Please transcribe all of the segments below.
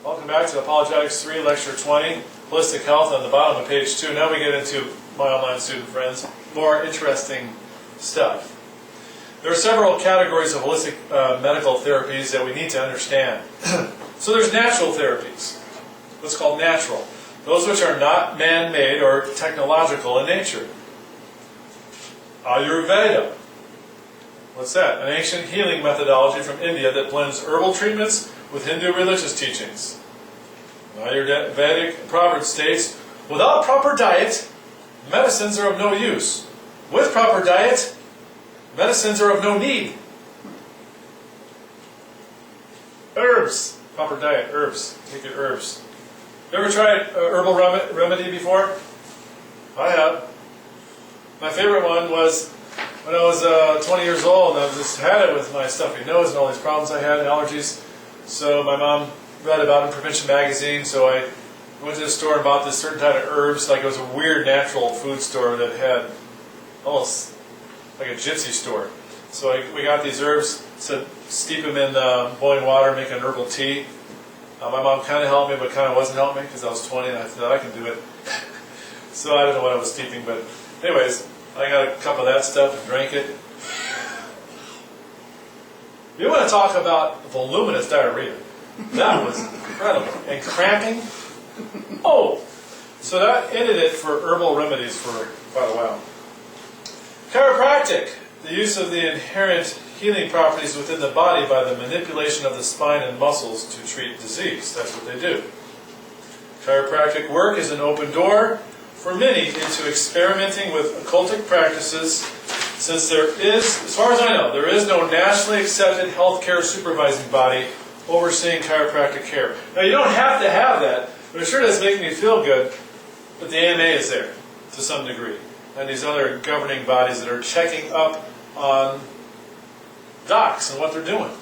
Welcome back to Apologetics III, Lecture 20, Holistic Health on the bottom of page 2. Now we get into, my online student friends, more interesting stuff. There are several categories of holistic medical therapies that we need to understand. So there's natural therapies, what's called natural. Those which are not man-made or technological in nature. Ayurveda. What's that? An ancient healing methodology from India that blends herbal treatments with Hindu religious teachings. An Ayurvedic proverb states, without proper diet, medicines are of no use. With proper diet, medicines are of no need. Herbs. Proper diet, herbs. Take your herbs. You ever tried herbal remedy before? I have. My favorite one was when I was 20 years old, and I just had it with my stuffy nose and all these problems I had, allergies. So my mom read about it in Prevention Magazine, so I went to the store and bought this certain kind of herbs, like it was a weird natural food store that had almost like a gypsy store. So we got these herbs, said steep them in boiling water, make an herbal tea. My mom kind of helped me, but kind of wasn't helping me because I was 20 and I thought I can do it. So I don't know what I was steeping, but anyways, I got a cup of that stuff and drank it. You want to talk about voluminous diarrhea? That was incredible. And cramping? Oh! So that ended it for herbal remedies for quite a while. Chiropractic. The use of the inherent healing properties within the body by the manipulation of the spine and muscles to treat disease. That's what they do. Chiropractic work is an open door for many into experimenting with occultic practices, since there is, as far as I know, there is no nationally accepted healthcare supervising body overseeing chiropractic care. Now, you don't have to have that, but it sure does make me feel good that the AMA is there to some degree, and these other governing bodies that are checking up on docs and what they're doing.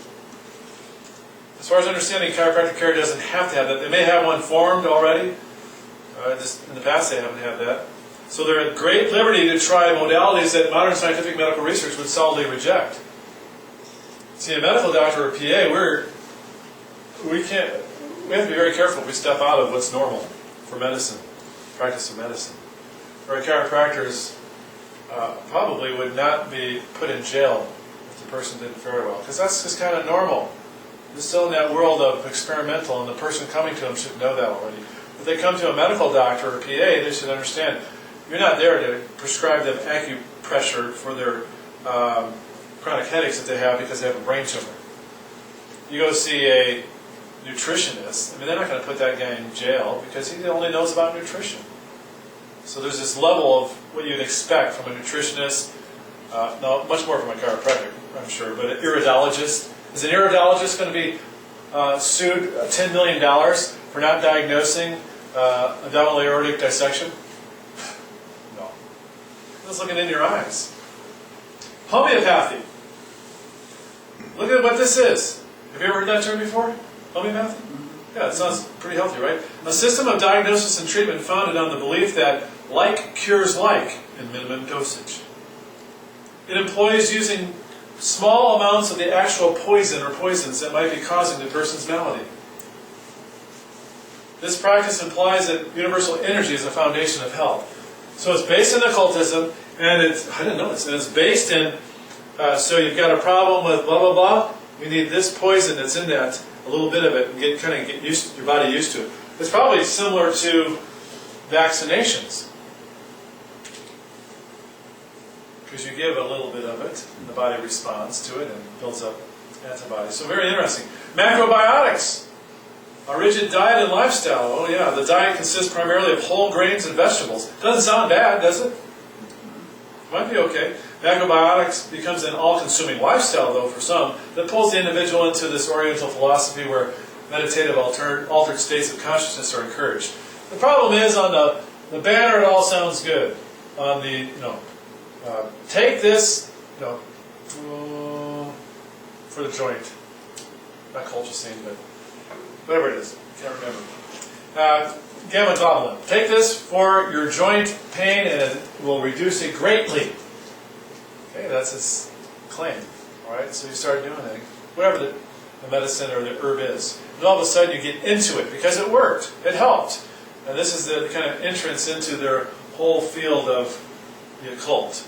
As far as understanding, chiropractic care doesn't have to have that. They may have one formed already. Just in the past they haven't had that. So they're at great liberty to try modalities that modern scientific medical research would solidly reject. See, a medical doctor or a PA, we have to be very careful if we step out of what's normal for medicine, practice of medicine. Or chiropractors probably would not be put in jail if the person didn't very well, because that's just kind of normal. They're still in that world of experimental, and the person coming to them should know that already. If they come to a medical doctor or a PA, they should understand you're not there to prescribe them acupressure for their chronic headaches that they have because they have a brain tumor. You go see a nutritionist, I mean, they're not going to put that guy in jail because he only knows about nutrition. So there's this level of what you'd expect from a nutritionist, no, much more from a chiropractic, I'm sure, but an iridologist. Is an iridologist going to be sued $10 million for not diagnosing abdominal aortic dissection? No. Just looking in your eyes. Homeopathy. Look at what this is. Have you ever heard that term before? Homeopathy? Yeah, it sounds pretty healthy, right? A system of diagnosis and treatment founded on the belief that like cures like in minimum dosage. It employs using small amounts of the actual poison or poisons that might be causing the person's malady. This practice implies that universal energy is the foundation of health. So it's based in occultism, and I didn't know this, and it's based in, so you've got a problem with blah, blah, blah, we need this poison that's in that, a little bit of it, and get your body used to it. It's probably similar to vaccinations. Because you give a little bit of it, and the body responds to it and builds up antibodies. So very interesting. Macrobiotics. A rigid diet and lifestyle. Oh yeah, the diet consists primarily of whole grains and vegetables. Doesn't sound bad, does it? Might be okay. Macrobiotics becomes an all-consuming lifestyle, though, for some, that pulls the individual into this Oriental philosophy where meditative altered states of consciousness are encouraged. The problem is, on the banner, it all sounds good. On the, take this, for the joint. Not colchicine, but whatever it is. Can't remember. Gamma globulin. Take this for your joint pain and it will reduce it greatly. Okay, that's its claim. All right, so you start doing it. Whatever the medicine or the herb is. And all of a sudden you get into it because it worked. It helped. And this is the kind of entrance into their whole field of the occult.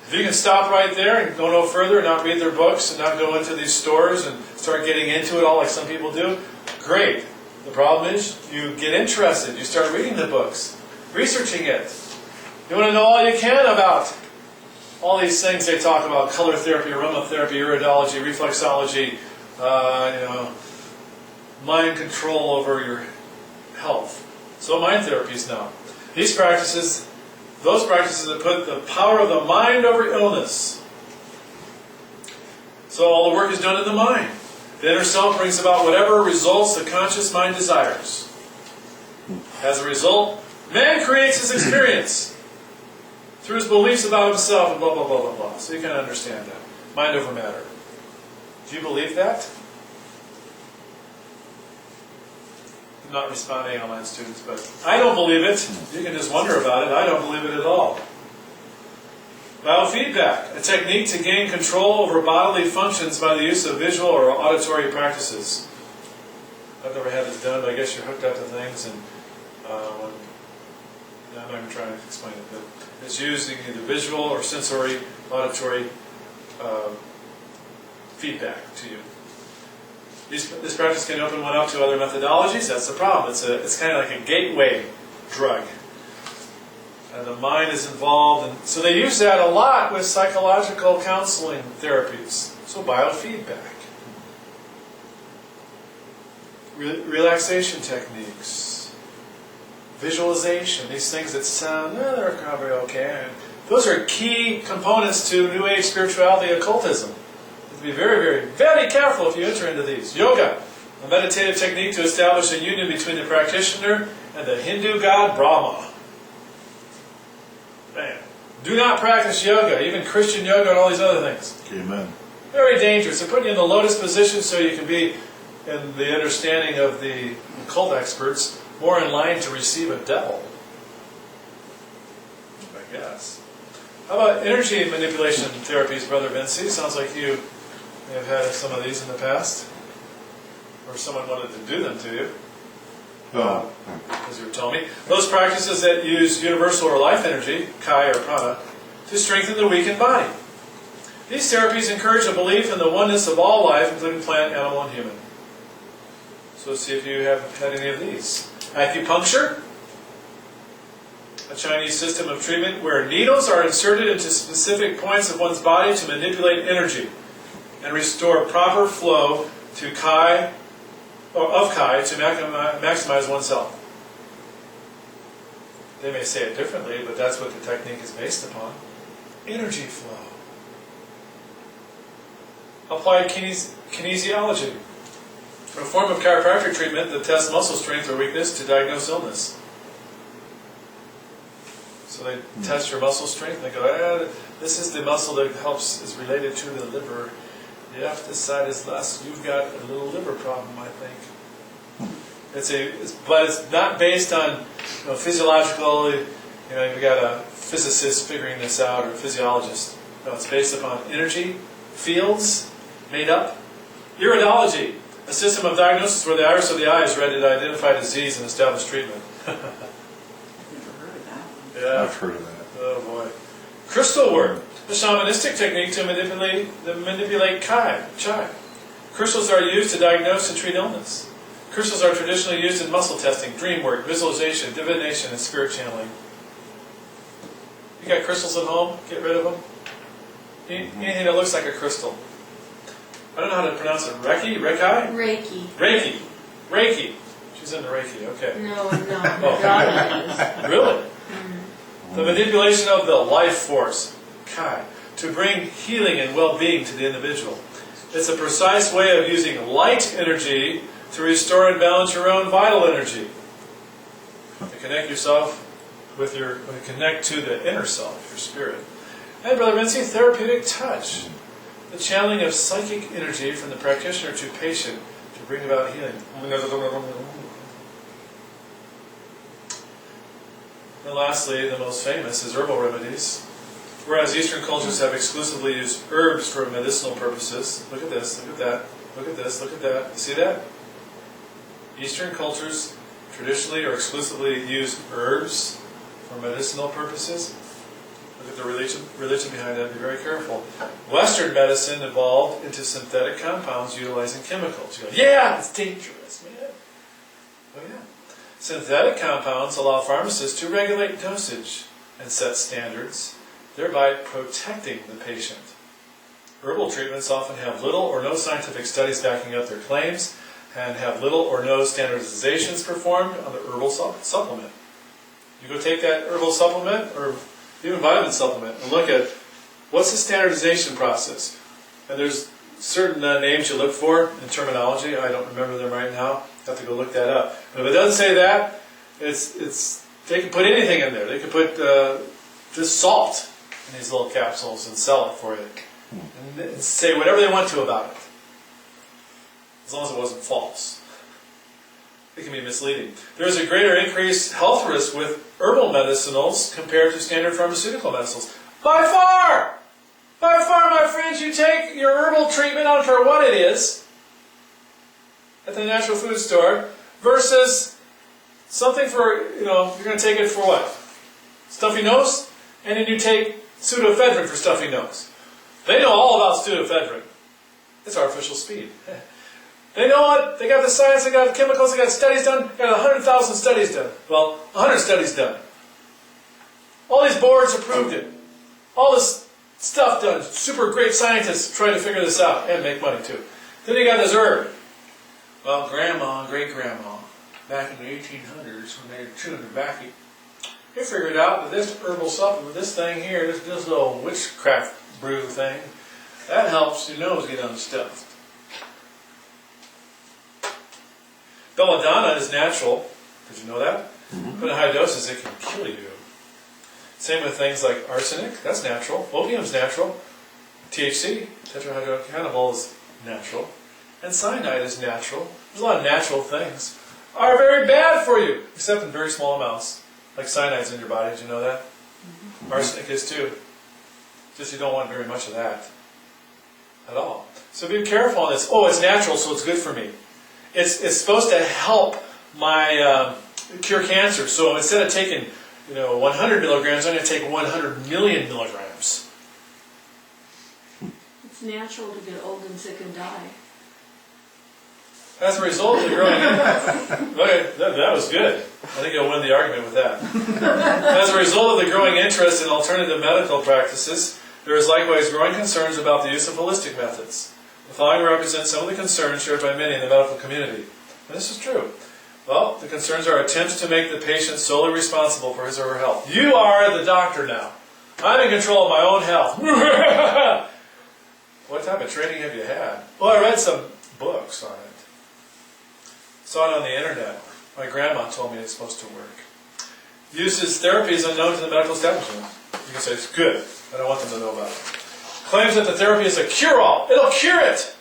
If you can stop right there and go no further and not read their books and not go into these stores and start getting into it all like some people do, great. The problem is you get interested. You start reading the books, researching it. You want to know all you can about all these things they talk about: color therapy, aromatherapy, iridology, reflexology, mind control over your health. So mind therapies now. These practices, those practices that put the power of the mind over illness. So all the work is done in the mind. The inner self brings about whatever results the conscious mind desires. As a result, man creates his experience through his beliefs about himself and blah, blah, blah, blah, blah. So you can understand that. Mind over matter. Do you believe that? I'm not responding, online students, but I don't believe it. You can just wonder about it. I don't believe it at all. Biofeedback, a technique to gain control over bodily functions by the use of visual or auditory practices. I've never had this done, but I guess you're hooked up to things, and I'm not even trying to explain it, but it's using either visual or sensory, auditory feedback to you. This practice can open one up to other methodologies. That's the problem. It's kind of like a gateway drug. And the mind is involved. And so they use that a lot with psychological counseling therapies. So biofeedback. Relaxation techniques. Visualization. These things that sound, they're probably okay. Those are key components to New Age spirituality, occultism. You have to be very, very, very careful if you enter into these. Yoga. A meditative technique to establish a union between the practitioner and the Hindu god Brahma. Man. Do not practice yoga, even Christian yoga and all these other things. Amen. Very dangerous. They're putting you in the lotus position so you can be, in the understanding of the occult experts, more in line to receive a devil. I guess. How about energy manipulation therapies, Brother Vinci? Sounds like you may have had some of these in the past. Or someone wanted to do them to you. As you told me. Those practices that use universal or life energy, Kai or Prana, to strengthen the weakened body. These therapies encourage a belief in the oneness of all life, including plant, animal, and human. So let's see if you have had any of these. Acupuncture, a Chinese system of treatment where needles are inserted into specific points of one's body to manipulate energy and restore proper flow to Kai, or of Kai, to maximize oneself. They may say it differently, but that's what the technique is based upon. Energy flow. Applied kinesiology, a form of chiropractic treatment that tests muscle strength or weakness to diagnose illness. So they test your muscle strength and they go, this is the muscle that is related to the liver. If this side is less, you've got a little liver problem, I think. But it's not based on physiological. You've got a physicist figuring this out or a physiologist. No, it's based upon energy fields made up. Iridology, a system of diagnosis where the iris of the eye is read to identify disease and establish treatment. Never heard of that one. Yeah, I've heard of that. Oh boy. Crystal work, a shamanistic technique to manipulate chai. Crystals are used to diagnose and treat illness. Crystals are traditionally used in muscle testing, dream work, visualization, divination, and spirit channeling. You got crystals at home? Get rid of them. Anything that looks like a crystal. I don't know how to pronounce it. Reiki? Reiki. She's into Reiki, okay. No, I'm not. Oh. God is. Really? Mm-hmm. The manipulation of the life force, Kai, to bring healing and well-being to the individual. It's a precise way of using light energy to restore and balance your own vital energy. To connect yourself connect to the inner self, your spirit. And Brother Vinci, therapeutic touch. The channeling of psychic energy from the practitioner to patient to bring about healing. And lastly, the most famous is herbal remedies. Whereas Eastern cultures have exclusively used herbs for medicinal purposes. Look at this, look at that, look at this, look at that. You see that? Eastern cultures traditionally or exclusively use herbs for medicinal purposes. Look at the religion behind that, be very careful. Western medicine evolved into synthetic compounds utilizing chemicals. You go, yeah, it's dangerous, man. Oh yeah. Synthetic compounds allow pharmacists to regulate dosage and set standards, thereby protecting the patient. Herbal treatments often have little or no scientific studies backing up their claims and have little or no standardizations performed on the herbal supplement. You go take that herbal supplement or even vitamin supplement and look at what's the standardization process. And there's certain names you look for in terminology. I don't remember them right now. Have to go look that up. But if it doesn't say that, they can put anything in there. They can put just salt in these little capsules and sell it for you. And say whatever they want to about it. As long as it wasn't false. It can be misleading. There's a greater increased health risk with herbal medicinals compared to standard pharmaceutical medicinals. By far! By far, my friends, you take your herbal treatment, I don't care what it is, at the natural food store, versus something for, you're going to take it for what? Stuffy nose? And then you take pseudoephedrine for stuffy nose. They know all about pseudoephedrine. It's artificial speed. They know what? They got the science, they got the chemicals, they got studies done, they got 100,000 studies done. Well, 100 studies done. All these boards approved it. All this stuff done. Super great scientists trying to figure this out and make money too. Then you got this herb. Well, grandma and great-grandma, back in the 1800s when they were chewing tobacco, they figured out that this herbal supplement, this thing here, this little witchcraft brew thing, that helps your nose get unstuffed. Belladonna is natural. Did you know that? But in high doses it can kill you. Same with things like arsenic, that's natural. Opium's natural. THC, tetrahydrocannabinol, is natural. And cyanide is natural. There's a lot of natural things. Are very bad for you, except in very small amounts. Like cyanide's in your body, did you know that? Arsenic is too. Just you don't want very much of that at all. So be careful on this. Oh, it's natural, so it's good for me. It's supposed to help my cure cancer. So instead of taking 100 milligrams, I'm going to take 100 million milligrams. It's natural to get old and sick and die. As a result of the growing... Okay, that was good. I think you'll win the argument with that. As a result of the growing interest in alternative medical practices, there is likewise growing concerns about the use of holistic methods. The following represents some of the concerns shared by many in the medical community. And this is true. Well, the concerns are attempts to make the patient solely responsible for his or her health. You are the doctor now. I'm in control of my own health. What type of training have you had? Well, I read some books on it. Saw it on the internet. My grandma told me it's supposed to work. Uses therapies unknown to the medical establishment. You can say it's good. I don't want them to know about it. Claims that the therapy is a cure-all. It'll cure it!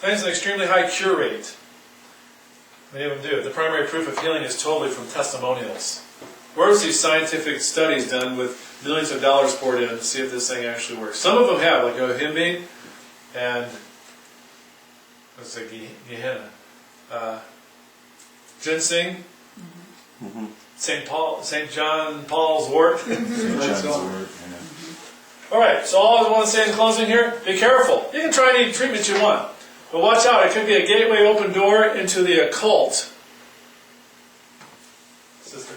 Claims an extremely high cure rate. Many of them do. The primary proof of healing is totally from testimonials. Where's these scientific studies done with millions of dollars poured in to see if this thing actually works? Some of them have, like Yohimbine and what's it, Gehenna? Ginseng, St. John Paul's wort. All right, so all I want to say in closing here, be careful. You can try any treatment you want, but watch out. It could be a gateway open door into the occult. Sister.